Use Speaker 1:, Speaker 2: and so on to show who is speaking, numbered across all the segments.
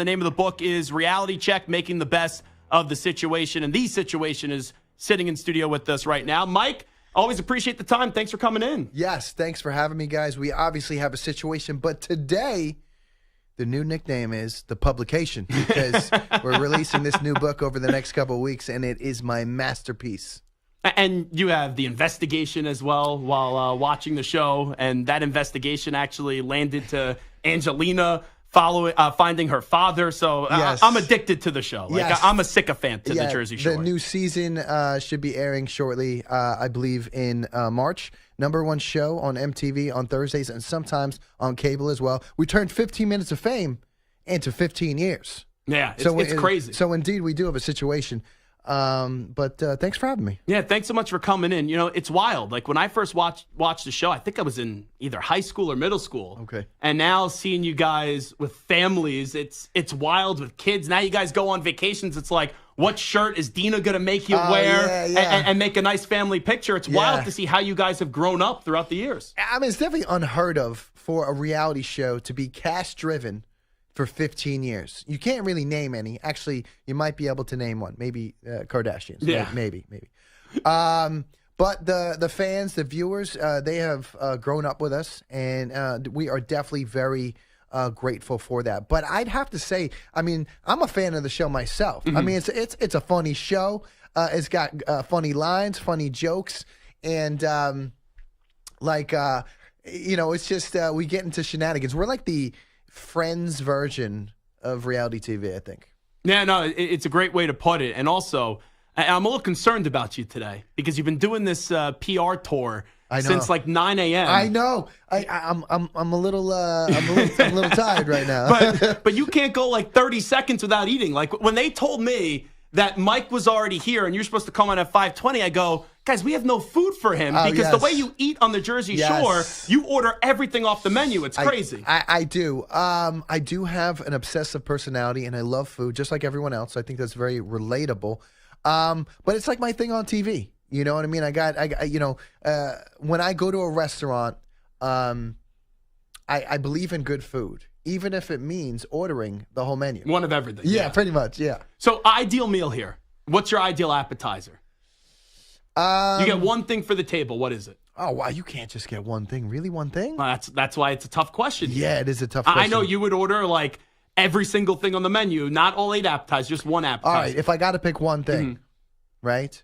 Speaker 1: The name of the book is Reality Check, Making the Best of the Situation. And the situation is sitting in studio with us right now. Mike, always appreciate the time. Thanks for coming in.
Speaker 2: Yes, thanks for having me, guys. We obviously have a situation, but today the new nickname is The Publication because we're releasing this new book over the next couple of weeks, and it is my masterpiece.
Speaker 1: And you have the investigation as well while watching the show, and that investigation actually landed to Angelina finding her father. So
Speaker 2: Yes.
Speaker 1: I'm addicted to the show. Like
Speaker 2: Yes.
Speaker 1: I'm a sycophant to the Jersey Shore.
Speaker 2: The new season should be airing shortly, I believe, in March. #1 show on MTV on Thursdays and sometimes on cable as well. We turned 15 minutes of fame into 15 years.
Speaker 1: Yeah, it's crazy.
Speaker 2: So indeed, we do have a situation. But thanks for having me.
Speaker 1: Yeah, thanks so much for coming in. You know, it's wild. Like when I first watched the show, I think I was in either high school or middle school.
Speaker 2: Okay.
Speaker 1: And now seeing you guys with families, it's wild with kids. Now you guys go on vacations. It's like, what shirt is Dina going to make you wear and make a nice family picture? It's wild to see how you guys have grown up throughout the years.
Speaker 2: I mean, it's definitely unheard of for a reality show to be cast-driven for 15 years. You can't really name any. Actually, you might be able to name one. Maybe Kardashians.
Speaker 1: Yeah.
Speaker 2: Maybe. But the fans, the viewers, they have grown up with us, and we are definitely very grateful for that. But I'd have to say, I mean, I'm a fan of the show myself. I mean, it's a funny show. It's got funny lines, funny jokes, and it's just we get into shenanigans. We're like the Friends version of reality TV, I think.
Speaker 1: Yeah, no, it's a great way to put it. And also, I'm a little concerned about you today because you've been doing this PR tour since like 9 a.m.
Speaker 2: I know. I'm a little tired right now.
Speaker 1: but you can't go like 30 seconds without eating. Like when they told me that Mike was already here and you're supposed to come on at 5:20, I go, guys, we have no food for him because the way you eat on the Jersey Shore, you order everything off the menu. It's crazy.
Speaker 2: I do. I do have an obsessive personality, and I love food just like everyone else. I think that's very relatable. But it's like my thing on TV. You know what I mean? When I go to a restaurant, I believe in good food, even if it means ordering the whole menu.
Speaker 1: One of everything.
Speaker 2: Yeah, pretty much, yeah.
Speaker 1: So ideal meal here. What's your ideal appetizer? You get one thing for the table. What is it?
Speaker 2: Oh, wow. You can't just get one thing. Really, one thing?
Speaker 1: Well, that's why it's a tough question.
Speaker 2: Yeah, it is a tough question.
Speaker 1: I know you would order like every single thing on the menu, not all 8 appetizers, just one appetizer.
Speaker 2: All right, if I got to pick one thing, right?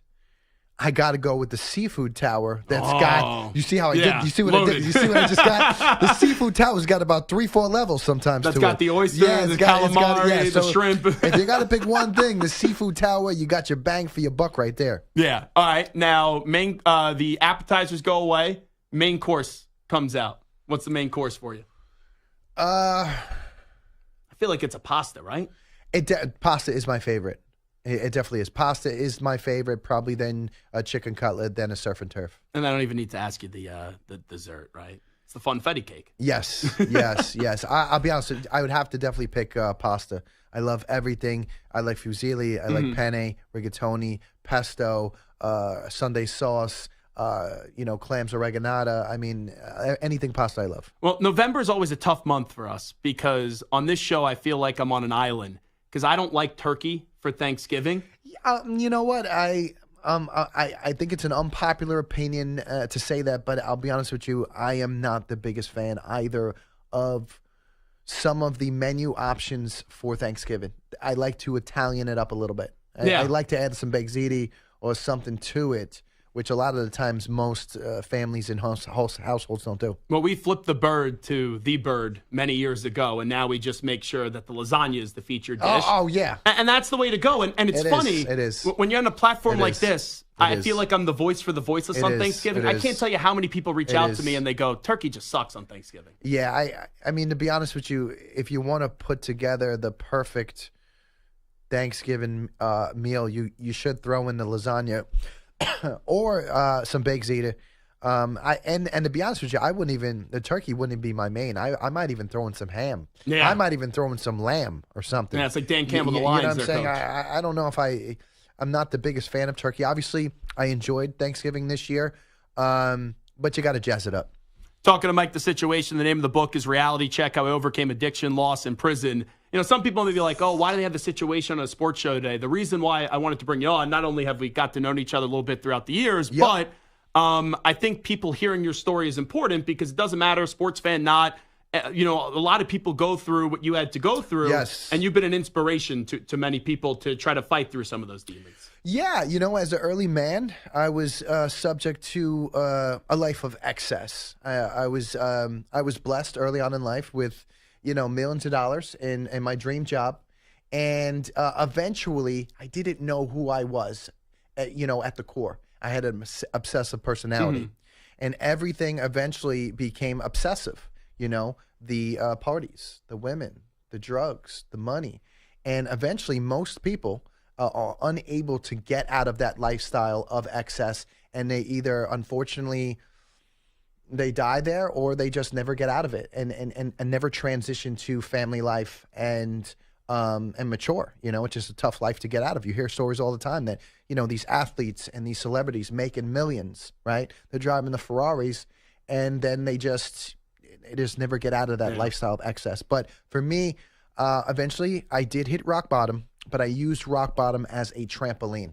Speaker 2: I got to go with the seafood tower that's got, you see how I did? You see what I did? You see what I just got? The seafood tower's got about 3-4 levels sometimes to it.
Speaker 1: That's got the oyster, the calamari, the shrimp.
Speaker 2: If you got to pick one thing, the seafood tower, you got your bang for your buck right there.
Speaker 1: Yeah. All right. Now, the appetizers go away. Main course comes out. What's the main course for you? I feel like it's a pasta, right?
Speaker 2: Pasta is my favorite. It definitely is. Pasta is my favorite, probably then a chicken cutlet, then a surf and turf.
Speaker 1: And I don't even need to ask you the dessert, right? It's the funfetti cake.
Speaker 2: Yes. I'll be honest. I would have to definitely pick pasta. I love everything. I like fusilli. I like penne, rigatoni, pesto, Sunday sauce, clams oreganata. I mean, anything pasta I love.
Speaker 1: Well, November is always a tough month for us because on this show I feel like I'm on an island because I don't like turkey for Thanksgiving.
Speaker 2: You know what? I think it's an unpopular opinion to say that, but I'll be honest with you. I am not the biggest fan either of some of the menu options for Thanksgiving. I like to Italian it up a little bit. I like to add some baked ziti or something to it, which a lot of the times most families and households don't do.
Speaker 1: Well, we flipped the bird to the bird many years ago, and now we just make sure that the lasagna is the featured dish.
Speaker 2: Oh yeah.
Speaker 1: And that's the way to go. And it's funny.
Speaker 2: It is.
Speaker 1: When you're on a platform like this, I feel like I'm the voice for the voiceless on Thanksgiving. I can't tell you how many people reach out to me and they go, turkey just sucks on Thanksgiving.
Speaker 2: Yeah, I mean, to be honest with you, if you want to put together the perfect Thanksgiving meal, you should throw in the lasagna or some baked ziti. And to be honest with you, the turkey wouldn't be my main. I might even throw in some ham.
Speaker 1: Yeah.
Speaker 2: I might even throw in some lamb or something.
Speaker 1: Yeah, it's like Dan Campbell, the Lions.
Speaker 2: You know what I'm saying?
Speaker 1: Coach.
Speaker 2: I don't know if I'm not the biggest fan of turkey. Obviously, I enjoyed Thanksgiving this year, but you got to jazz it up.
Speaker 1: Talking to Mike, the situation. The name of the book is Reality Check: How I Overcame Addiction, Loss, and Prison. some people may be like, oh, why do they have the situation on a sports show today? The reason why I wanted to bring you on, not only have we got to know each other a little bit throughout the years, but I think people hearing your story is important because it doesn't matter, sports fan, not. A lot of people go through what you had to go through, and you've been an inspiration to many people to try to fight through some of those demons.
Speaker 2: Yeah, as an early man, I was subject to a life of excess. I was blessed early on in life with, millions of dollars in my dream job, and eventually I didn't know who I was, at the core. I had an obsessive personality, and everything eventually became obsessive. The parties, the women, the drugs, the money. And eventually most people are unable to get out of that lifestyle of excess. And they either, unfortunately, they die there or they just never get out of it and never transition to family life and mature. It's just a tough life to get out of. You hear stories all the time that, these athletes and these celebrities making millions, right? They're driving the Ferraris and then they just never get out of that lifestyle of excess. But for me, eventually I did hit rock bottom, but I used rock bottom as a trampoline,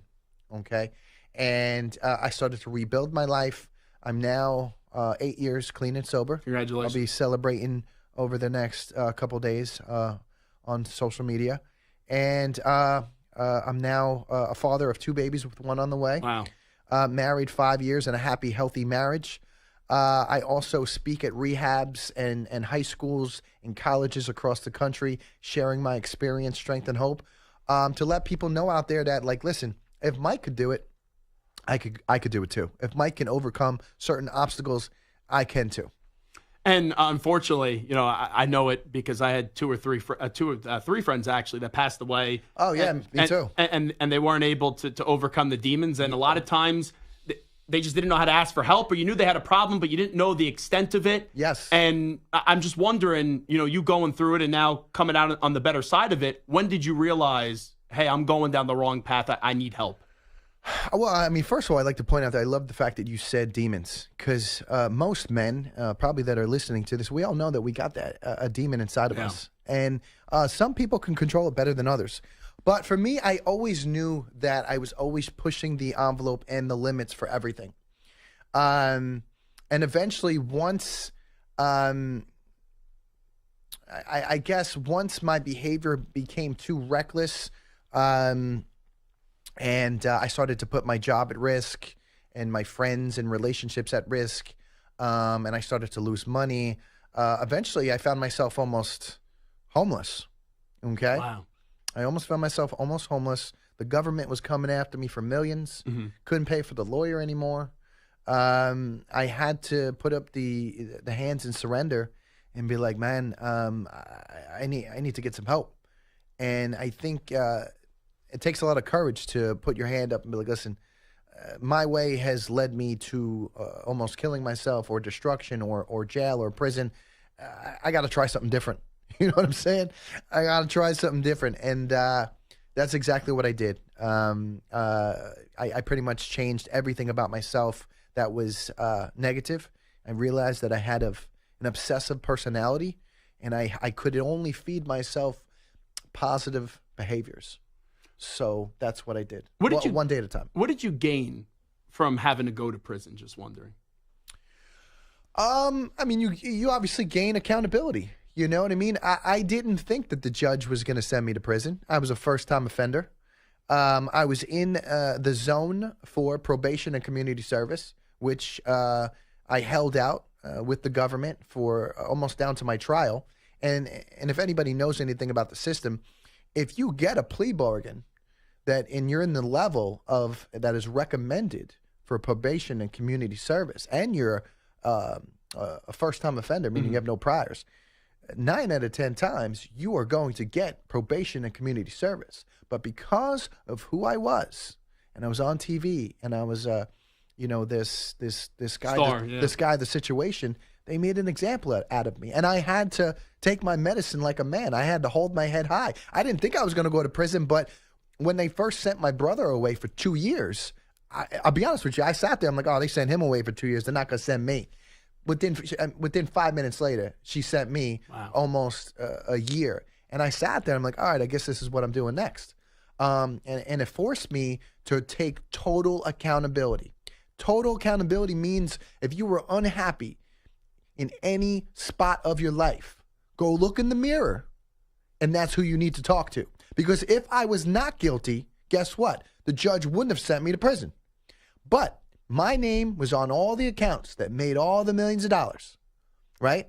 Speaker 2: okay? And I started to rebuild my life. I'm now 8 years clean and sober.
Speaker 1: Congratulations.
Speaker 2: I'll be celebrating over the next couple days on social media. And I'm now a father of 2 babies with 1 on the way.
Speaker 1: Wow.
Speaker 2: Married 5 years in a happy, healthy marriage. I also speak at rehabs and high schools and colleges across the country, sharing my experience, strength, and hope, to let people know out there that, listen, if Mike could do it, I could do it too. If Mike can overcome certain obstacles, I can too.
Speaker 1: And unfortunately, I know it because I had 2 or 3 friends actually that passed away.
Speaker 2: Oh yeah, me too.
Speaker 1: And they weren't able to overcome the demons. And a lot of times, they just didn't know how to ask for help, or you knew they had a problem, but you didn't know the extent of it.
Speaker 2: Yes.
Speaker 1: And I'm just wondering, you going through it and now coming out on the better side of it, when did you realize, hey, I'm going down the wrong path, I need help?
Speaker 2: Well, first of all, I'd like to point out that I love the fact that you said demons, because most men, probably that are listening to this, we all know that we got that, a demon inside of us. And some people can control it better than others. But for me, I always knew that I was always pushing the envelope and the limits for everything. And eventually, once, I guess, once my behavior became too reckless, and I started to put my job at risk and my friends and relationships at risk, and I started to lose money, eventually I found myself almost homeless, okay?
Speaker 1: Wow.
Speaker 2: I almost found myself almost homeless. The government was coming after me for millions. Couldn't pay for the lawyer anymore. I had to put up the hands in surrender and be like, man, I need to get some help. And I think it takes a lot of courage to put your hand up and be like, listen, my way has led me to almost killing myself or destruction or jail or prison. I got to try something different. You know what I'm saying? I got to try something different. And that's exactly what I did. I pretty much changed everything about myself that was negative. I realized that I had an obsessive personality, and I could only feed myself positive behaviors. So that's what I did. One day at a time.
Speaker 1: What did you gain from having to go to prison? Just wondering.
Speaker 2: You obviously gain accountability. You know what I mean? I didn't think that the judge was going to send me to prison. I was a first-time offender. I was in the zone for probation and community service, which I held out with the government for almost down to my trial. And if anybody knows anything about the system, if you get a plea bargain and you're in the level of that is recommended for probation and community service, and you're a first-time offender, meaning you have no priors, 9 out of 10 times you are going to get probation and community service. But because of who I was, and I was on TV, and I was this guy, this guy, the situation, they made an example out of me. And I had to take my medicine like a man. I had to hold my head high. I didn't think I was going to go to prison, but when they first sent my brother away for 2 years, I'll be honest with you, I sat there, I'm like, oh, they sent him away for 2 years. They're not going to send me. Within 5 minutes later, she sent me almost a year. And I sat there. I'm like, all right, I guess this is what I'm doing next. And it forced me to take total accountability. Total accountability means if you were unhappy in any spot of your life, go look in the mirror, and that's who you need to talk to. Because if I was not guilty, guess what? The judge wouldn't have sent me to prison. But my name was on all the accounts that made all the millions of dollars, right?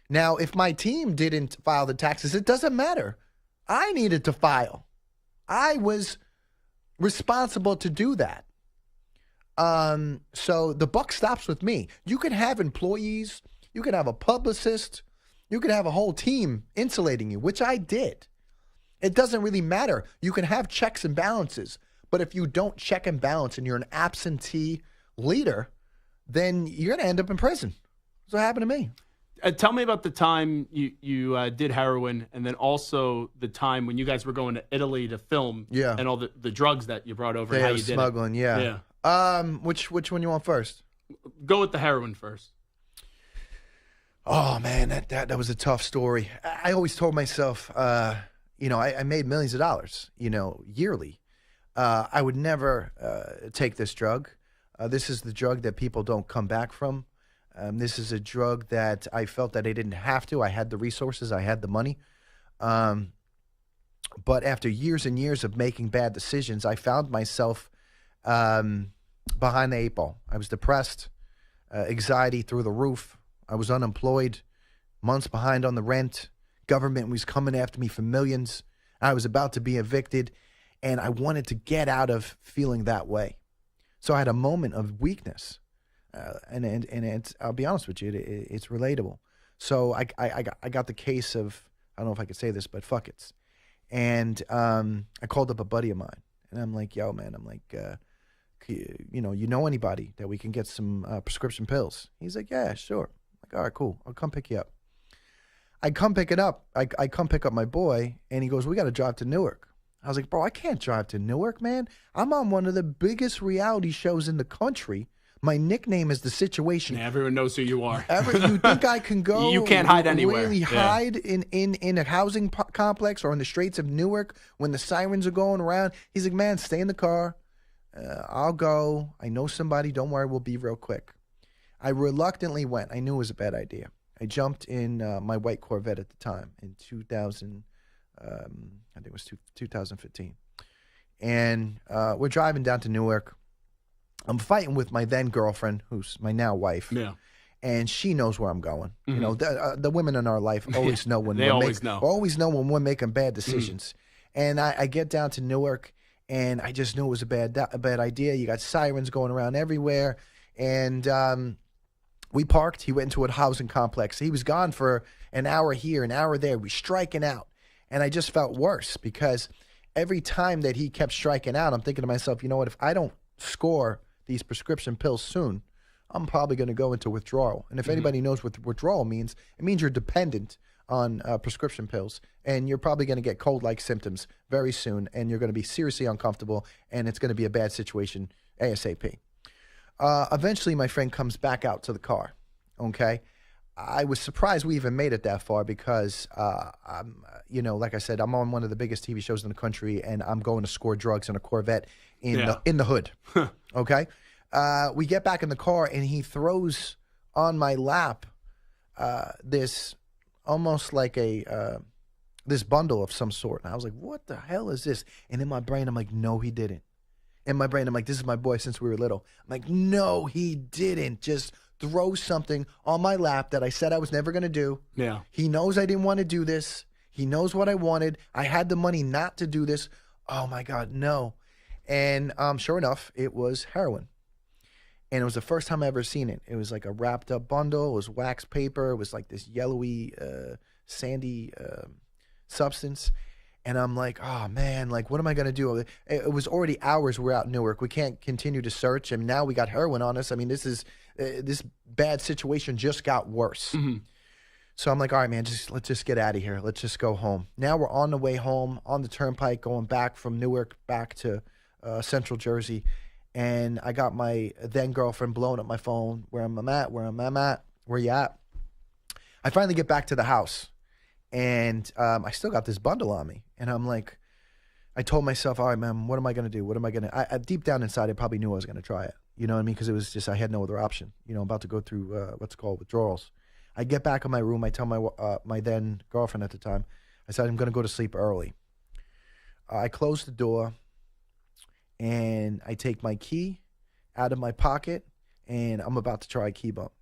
Speaker 2: Now, if my team didn't file the taxes, it doesn't matter. I needed to file. I was responsible to do that. So the buck stops with me. You can have employees, you can have a publicist, you can have a whole team insulating you, which I did. It doesn't really matter. You can have checks and balances, but if you don't check and balance and you're an absentee leader, then you're going to end up in prison. That's what happened to me.
Speaker 1: Tell me about the time you did heroin, and then also the time when you guys were going to Italy to film, and all the drugs that you brought over, and how you did
Speaker 2: smuggling,
Speaker 1: it.
Speaker 2: Which one you want first?
Speaker 1: Go with the heroin first.
Speaker 2: Oh man, that was a tough story. I always told myself, I made millions of dollars, yearly. I would never take this drug. This is the drug that people don't come back from. This is a drug that I felt that I didn't have to. I had the resources. I had the money. But after years and years of making bad decisions, I found myself behind the eight ball. I was depressed, anxiety through the roof. I was unemployed, months behind on the rent. Government was coming after me for millions. I was about to be evicted, and I wanted to get out of feeling that way. So I had a moment of weakness. And it's, I'll be honest with you, it's relatable. So I got the case of, I don't know if I could say this, but fuck it. And I called up a buddy of mine, and I'm like, yo, man, I'm like, you know anybody that we can get some prescription pills? He's like, yeah, sure. I'm like, all right, cool. I'll come pick you up. I come pick it up. I come pick up my boy, and he goes, we got to drive to Newark. I was like, bro, I can't drive to Newark, man. I'm on one of the biggest reality shows in the country. My nickname is The Situation.
Speaker 1: Yeah, everyone knows who you are.
Speaker 2: You think I can go?
Speaker 1: You can't hide anywhere.
Speaker 2: Really hide in a housing complex or in the streets of Newark when the sirens are going around? He's like, man, stay in the car. I'll go. I know somebody. Don't worry, we'll be real quick. I reluctantly went. I knew it was a bad idea. I jumped in my white Corvette at the time in 2000. I think it was 2015, and we're driving down to Newark. I'm fighting with my then girlfriend, who's my now wife.
Speaker 1: Yeah.
Speaker 2: And she knows where I'm going. Mm-hmm. You know, the women in our life always know when
Speaker 1: always
Speaker 2: know when we're making bad decisions. And I get down to Newark, and I just knew it was a bad idea. You got sirens going around everywhere, and we parked. He went into a housing complex. He was gone for an hour here, an hour there. We striking out, and I just felt worse because every time that he kept striking out, I'm thinking to myself, you know what? If I don't score these prescription pills soon, I'm probably going to go into withdrawal. And if anybody knows what withdrawal means, it means you're dependent on prescription pills, and you're probably going to get cold-like symptoms very soon, and you're going to be seriously uncomfortable, and it's going to be a bad situation ASAP. Eventually, my friend comes back out to the car, okay? I was surprised we even made it that far because, like I said, I'm on one of the biggest TV shows in the country, and I'm going to score drugs in a Corvette in the hood. Okay, we get back in the car, and he throws on my lap this almost like this bundle of some sort, and I was like, "What the hell is this?" And in my brain, I'm like, "No, he didn't." In my brain, I'm like, "This is my boy since we were little." I'm like, "No, he didn't." Just throw something on my lap that I said I was never going to do.
Speaker 1: Yeah.
Speaker 2: He knows I didn't want to do this. He knows what I wanted. I had the money not to do this. Oh, my God, no. And sure enough, it was heroin. And it was the first time I ever seen it. It was like a wrapped up bundle. It was wax paper. It was like this yellowy, sandy substance. And I'm like, oh, man, like, what am I going to do? It was already hours we're out in Newark. We can't continue to search. And now we got heroin on us. I mean, this bad situation just got worse. Mm-hmm. So I'm like, all right, man, let's just get out of here. Let's just go home. Now we're on the way home, on the turnpike, going back from Newark back to Central Jersey. And I got my then girlfriend blowing up my phone. Where you at? I finally get back to the house. And I still got this bundle on me. And I'm like, I told myself, all right, man, what am I going to do? What am I going to, deep down inside, I probably knew I was going to try it. You know what I mean? Because it was just, I had no other option. You know, I'm about to go through what's called withdrawals. I get back in my room. I tell my then girlfriend at the time, I said, I'm going to go to sleep early. I close the door and I take my key out of my pocket and I'm about to try a key bump.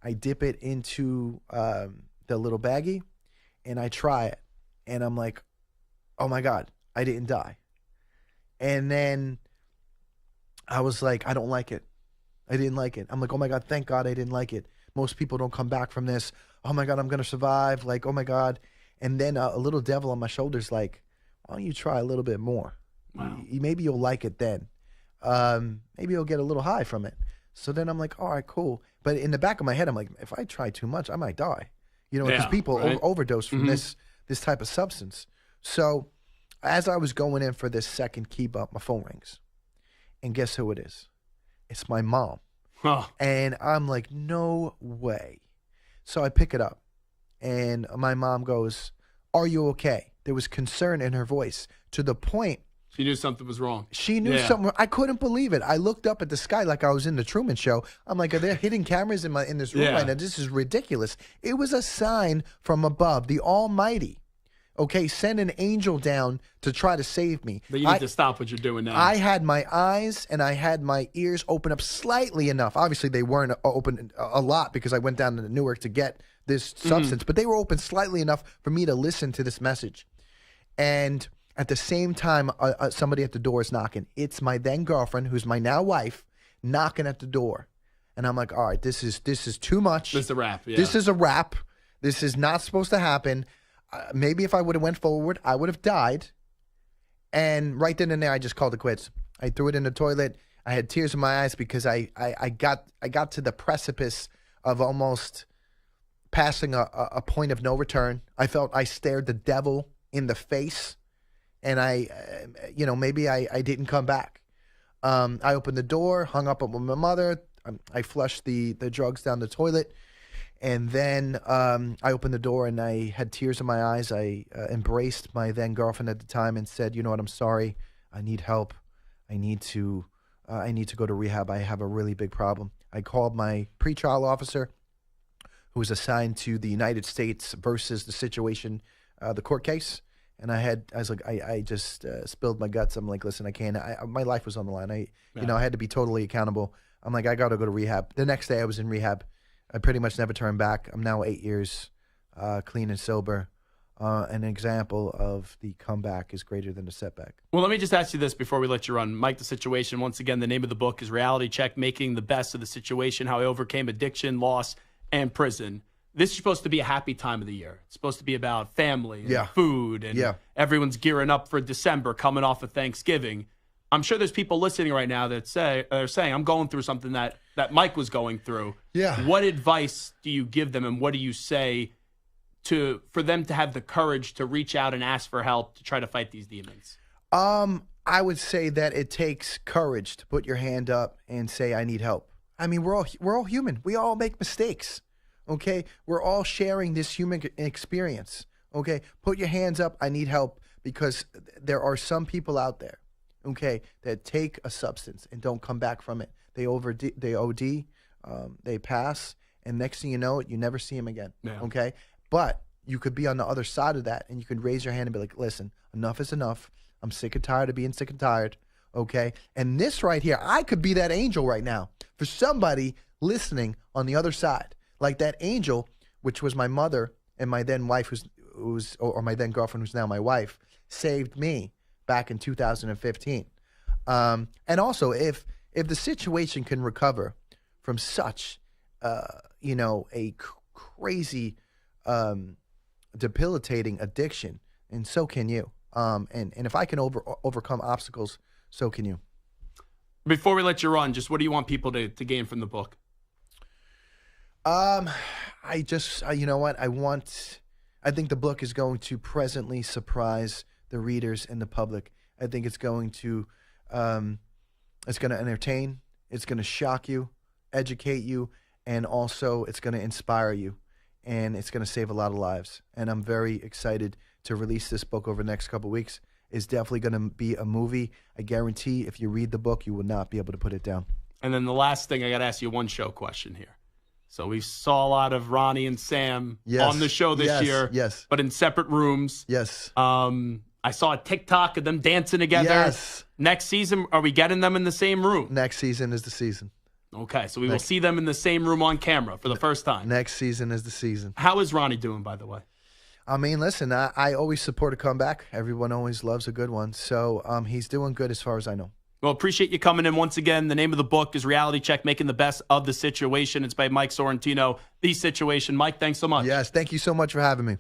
Speaker 2: I dip it into the little baggie and I try it. And I'm like, oh my God, I didn't die. And then I was like, I don't like it. I didn't like it. I'm like, oh my God, thank God I didn't like it. Most people don't come back from this. Oh my God, I'm going to survive. Like, oh my God. And then a little devil on my shoulder's like, why don't you try a little bit more?
Speaker 1: Wow.
Speaker 2: Maybe you'll like it then. Maybe you'll get a little high from it. So then I'm like, all right, cool. But in the back of my head, I'm like, if I try too much, I might die. You know, because people overdose from this type of substance. So as I was going in for this second key bump, my phone rings. And guess who it is? It's my mom.
Speaker 1: Huh.
Speaker 2: And I'm like, no way. So I pick it up. And my mom goes, are you okay? There was concern in her voice to the point.
Speaker 1: She knew something was wrong.
Speaker 2: She knew something. I couldn't believe it. I looked up at the sky like I was in the Truman Show. I'm like, are there hidden cameras in this room right now? This is ridiculous. It was a sign from above, the Almighty. Okay, send an angel down to try to save me.
Speaker 1: But you need to stop what you're doing now.
Speaker 2: I had my eyes and I had my ears open up slightly enough. Obviously, they weren't open a lot because I went down to Newark to get this substance, but they were open slightly enough for me to listen to this message. And at the same time, somebody at the door is knocking. It's my then girlfriend, who's my now wife, knocking at the door. And I'm like, all right, this is too much.
Speaker 1: This is a wrap. Yeah.
Speaker 2: This is a wrap. This is not supposed to happen. Maybe if I would have went forward, I would have died. And right then and there, I just called it quits. I threw it in the toilet. I had tears in my eyes because I got to the precipice of almost passing a point of no return. I felt I stared the devil in the face, and maybe I didn't come back. I opened the door, hung up with my mother. I flushed the drugs down the toilet. And then I opened the door and I had tears in my eyes. I embraced my then girlfriend at the time and said, you know what, I'm sorry. I need help. I need to go to rehab. I have a really big problem. I called my pretrial officer who was assigned to the United States versus the situation, the court case. And I was like, I just spilled my guts. I'm like, listen, I can't. My life was on the line. I had to be totally accountable. I'm like, I got to go to rehab. The next day I was in rehab. I pretty much never turned back. I'm now 8 years clean and sober. An example of the comeback is greater than the setback.
Speaker 1: Well, let me just ask you this before we let you run. Mike, the Situation, once again, the name of the book is Reality Check, Making the Best of the Situation, How I Overcame Addiction, Loss, and Prison. This is supposed to be a happy time of the year. It's supposed to be about family and food, and everyone's gearing up for December, coming off of Thanksgiving. I'm sure there's people listening right now that are saying, I'm going through something that Mike was going through.
Speaker 2: Yeah.
Speaker 1: What advice do you give them, and what do you say for them to have the courage to reach out and ask for help to try to fight these demons?
Speaker 2: I would say that it takes courage to put your hand up and say, I need help. I mean, we're all human. We all make mistakes. Okay? We're all sharing this human experience. Okay? Put your hands up. I need help, because there are some people out there, okay, that take a substance and don't come back from it. They OD, they pass, and next thing you know, you never see them again. Yeah. Okay? But you could be on the other side of that, and you could raise your hand and be like, listen, enough is enough. I'm sick and tired of being sick and tired. Okay? And this right here, I could be that angel right now for somebody listening on the other side. Like that angel, which was my mother and my then wife, or my then girlfriend, who's now my wife, saved me back in 2015. And also, if the situation can recover from such, a crazy, debilitating addiction, and so can you. And if I can overcome obstacles, so can you.
Speaker 1: Before we let you run, just what do you want people to gain from the book?
Speaker 2: You know what? I think the book is going to presently surprise the readers and the public. I think it's going to entertain, it's going to shock you, educate you, and also it's going to inspire you. and it's going to save a lot of lives. And I'm very excited to release this book over the next couple of weeks. It's definitely going to be a movie. I guarantee if you read the book, you will not be able to put it down. And
Speaker 1: then the last thing, I got to ask you one show question here. So we saw a lot of Ronnie and Sam on the show this year, but in separate rooms.
Speaker 2: Yes.
Speaker 1: I saw a TikTok of them dancing together.
Speaker 2: Yes.
Speaker 1: Next season, are we getting them in the same room?
Speaker 2: Next season is the season.
Speaker 1: Okay, so we will see them in the same room on camera for the first time.
Speaker 2: Next season is the season.
Speaker 1: How is Ronnie doing, by the way?
Speaker 2: I mean, listen, I always support a comeback. Everyone always loves a good one. So he's doing good as far as I know.
Speaker 1: Well, appreciate you coming in once again. The name of the book is Reality Check, Making the Best of the Situation. It's by Mike Sorrentino, The Situation. Mike, thanks so much.
Speaker 2: Yes, thank you so much for having me.